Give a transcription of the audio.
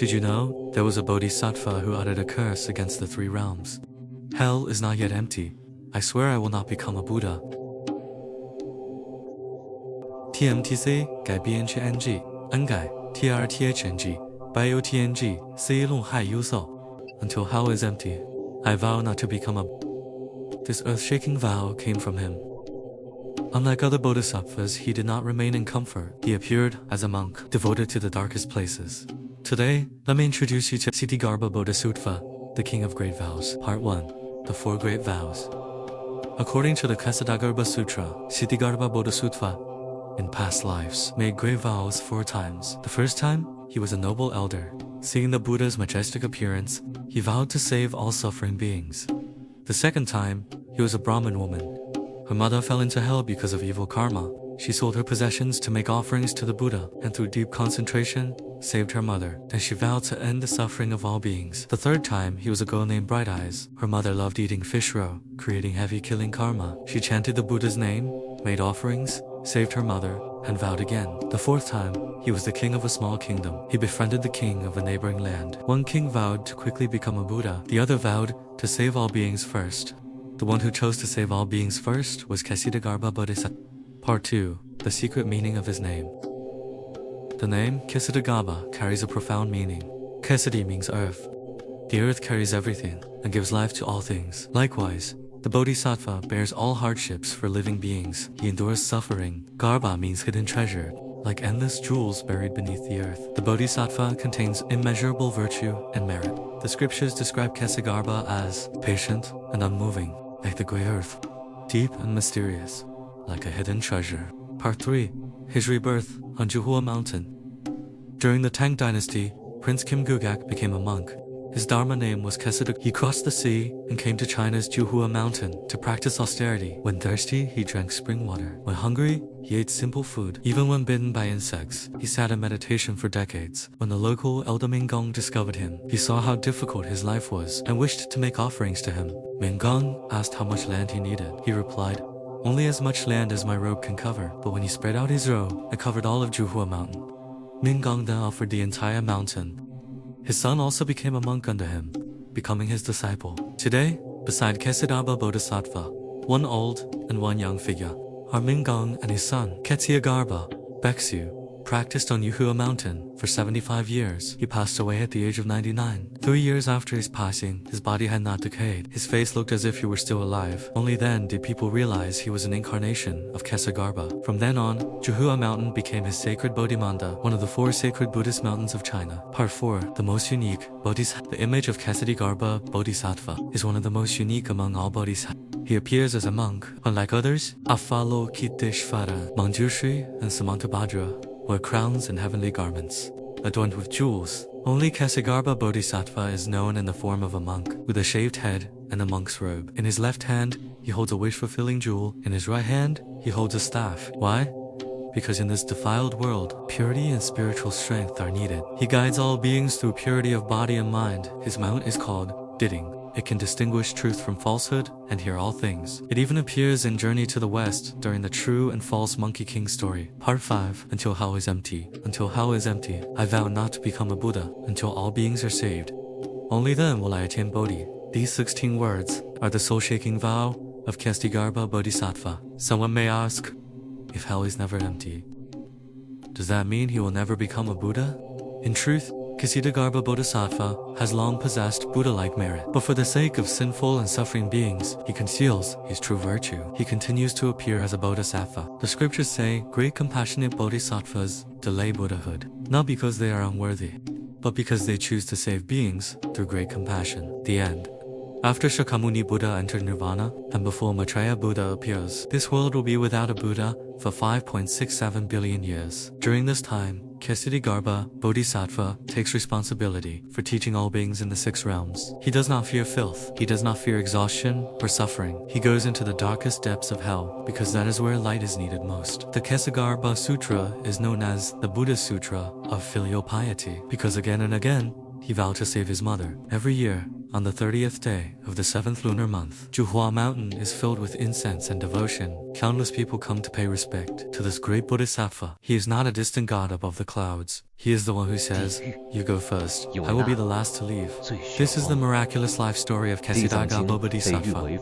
Did you know there was a Bodhisattva who uttered a curse against the three realms? Hell is not yet empty. I swear I will not become a Buddha. TMTC 改 BNG 恩改 TRTHNG BioTNG C 弄害 Uso. Until hell is empty, I vow not to become a. This earth-shaking vow came from him. Unlike other bodhisattvas, he did not remain in comfort. He appeared as a monk, devoted to the darkest places. Today, let me introduce you to Ksitigarbha Bodhisattva, the King of Great Vows. Part 1. The Four Great Vows. According to the Ksitigarbha Sutra, Ksitigarbha Bodhisattva, in past lives, made great vows 4 times. The first time, he was a noble elder. Seeing the Buddha's majestic appearance, he vowed to save all suffering beings. The second time, he was a Brahmin woman. Her mother fell into hell because of evil karma. She sold her possessions to make offerings to the Buddha, and through deep concentration, saved her mother. Then she vowed to end the suffering of all beings. The third time, he was a girl named Bright Eyes. Her mother loved eating fish roe, creating heavy killing karma. She chanted the Buddha's name, made offerings, saved her mother, and vowed again. The fourth time, he was the king of a small kingdom. He befriended the king of a neighboring land. One king vowed to quickly become a Buddha. The other vowed to save all beings first. The one who chose to save all beings first was Ksitigarbha Bodhisattva. Part 2. The secret meaning of his name. The name Ksitigarbha carries a profound meaning. Ksiti means earth. The earth carries everything and gives life to all things. Likewise, the Bodhisattva bears all hardships for living beings. He endures suffering. Garbha means hidden treasure, like endless jewels buried beneath the earth. The Bodhisattva contains immeasurable virtue and merit. The scriptures describe Ksitigarbha as patient and unmoving, like the grey earth, deep and mysterious, like a hidden treasure. Part 3. His rebirth on Juhua Mountain. During the Tang Dynasty, Prince Kim Gugak became a monk. His Dharma name was Ksitigarbha. He crossed the sea and came to China's Juhua Mountain to practice austerity. When thirsty, he drank spring water. When hungry, he ate simple food. Even when bitten by insects, he sat in meditation for decades. When the local elder Minggong discovered him, he saw how difficult his life was and wished to make offerings to him. Minggong asked how much land he needed. He replied, "Only as much land as my robe can cover." But when he spread out his robe, it covered all of Juhua Mountain. Minggong then offered the entire mountain. His son also became a monk under him, becoming his disciple. Today, beside Ksitigarbha Bodhisattva, one old and one young figure, are Minggong and his son. Ksitigarbha Bhiksu practiced on Juhua Mountain for 75 years. He passed away at the age of 99. 3 years after his passing, his body had not decayed. His face looked as if he were still alive. Only then did people realize he was an incarnation of Ksitigarbha. From then on, Juhua Mountain became his sacred Bodhimanda, one of the 4 sacred Buddhist mountains of China. Part 4. The most unique Bodhisattva. The image of Ksitigarbha Bodhisattva is one of the most unique among all Bodhisattvas. He appears as a monk. Unlike others, Avalokiteshvara, Manjushri, and Samantabhadra wear crowns and heavenly garments, adorned with jewels. Only Ksitigarbha Bodhisattva is known in the form of a monk, with a shaved head and a monk's robe. In his left hand, he holds a wish-fulfilling jewel. In his right hand, he holds a staff. Why? Because in this defiled world, purity and spiritual strength are needed. He guides all beings through purity of body and mind. His mount is called Diding. It can distinguish truth from falsehood and hear all things. It even appears in Journey to the West during the true and false Monkey King story. Part 5. Until hell is empty. Until hell is empty, I vow not to become a Buddha until all beings are saved. Only then will I attain Bodhi. These 16 words are the soul-shaking vow of Ksitigarbha Bodhisattva. Someone may ask, if hell is never empty, does that mean he will never become a Buddha? In truth, Ksitigarbha Bodhisattva has long possessed Buddha-like merit, but for the sake of sinful and suffering beings, he conceals his true virtue. He continues to appear as a Bodhisattva. The scriptures say, great compassionate Bodhisattvas delay Buddhahood, not because they are unworthy, but because they choose to save beings through great compassion. The end. After Shakyamuni Buddha entered Nirvana, and before Maitreya Buddha appears, this world will be without a Buddha for 5.67 billion years. During this time, Ksitigarbha Bodhisattva takes responsibility for teaching all beings in the 6 realms. He does not fear filth. He does not fear exhaustion or suffering. He goes into the darkest depths of hell, because that is where light is needed most. The Ksitigarbha Sutra is known as the Buddha Sutra of filial piety, because again and again, he vowed to save his mother. Every year, on the 30th day of the 7th lunar month, Zhuhua Mountain is filled with incense and devotion. Countless people come to pay respect to this great Bodhisattva. He is not a distant god above the clouds. He is the one who says, "You go first, I will be the last to leave." This is the miraculous life story of Kasidaga Bodhisattva.